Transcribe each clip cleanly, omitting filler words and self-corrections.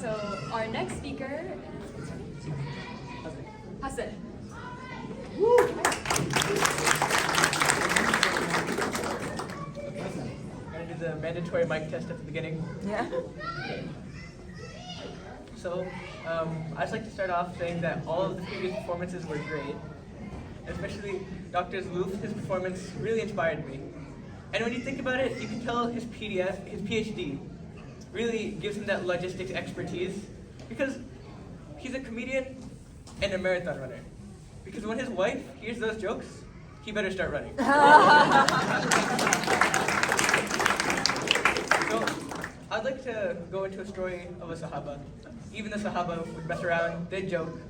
So our next speaker is Hassan. Gonna do the mandatory mic test at the beginning. Yeah. So, I'd just like to start off saying that all of the previous performances were great. Especially Dr. Zloof, his performance really inspired me. And when you think about it, you can tell his PhD, really gives him that logistics expertise because he's a comedian and a marathon runner. Because when his wife hears those jokes, he better start running. So, I'd like to go into a story of a Sahabah. Even the Sahabah would mess around, they'd joke,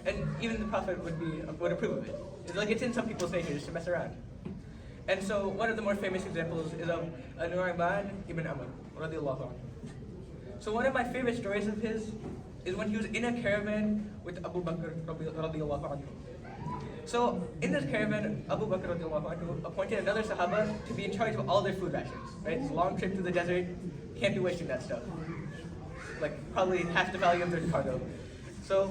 and even the Prophet would approve of it. It's in some people's nature just to mess around. And so one of the more famous examples is of Nu'ayman ibn Amr, radiallahu anhu. So one of my favorite stories of his is when he was in a caravan with Abu Bakr radiallahu anhu. So in this caravan, Abu Bakr radiallahu anhu appointed another Sahaba to be in charge of all their food rations. Right? It's a long trip through the desert, can't be wasting that stuff. Like probably half the value of their cargo. So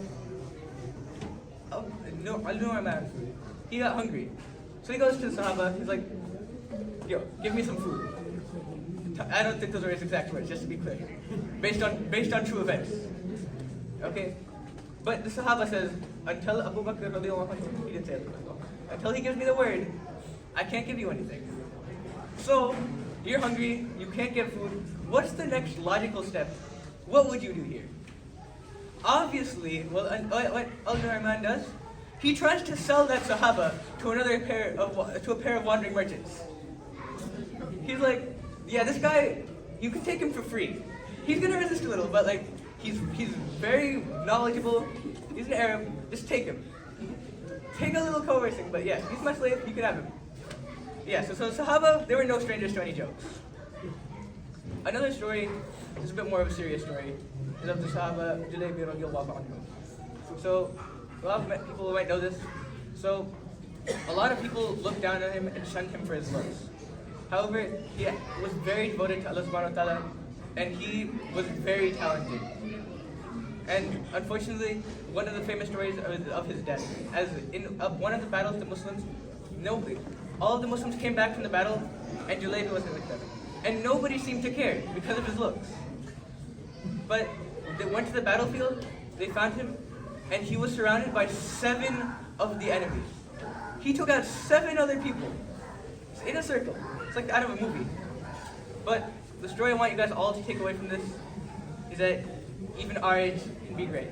Nu'ayman, he got hungry. So he goes to the Sahaba, he's like, yo, give me some food. I don't think those are his exact words, just to be clear. Based on true events. Okay? But the Sahaba says, until Abu Bakr radiallahu anhu, he didn't say Abu Bakr, until he gives me the word, I can't give you anything. So, you're hungry, you can't get food, what's the next logical step? What would you do here? Obviously, what Al-Nu'ayman does, he tries to sell that Sahaba to a pair of wandering merchants. He's like, yeah, this guy, you can take him for free. He's gonna resist a little, but like, he's very knowledgeable. He's an Arab. Just take him. Take a little coercing, but yeah, he's my slave. You can have him. Yeah. So Sahaba, they were no strangers to any jokes. Another story is a bit more of a serious story. Is of the Sahaba Julaybi radiallahu anhu. So a lot of people might know this. So a lot of people looked down on him and shunned him for his looks. However, he was very devoted to Allah subhanahu wa ta'ala, and he was very talented. And unfortunately, one of the famous stories of his death, as in one of the battles, all of the Muslims came back from the battle, and Julaybi wasn't with them. And nobody seemed to care because of his looks. But they went to the battlefield, they found him, and he was surrounded by 7 of the enemies. He took out 7 other people in a circle. It's like out of a movie. But the story I want you guys all to take away from this is that even our age can be great.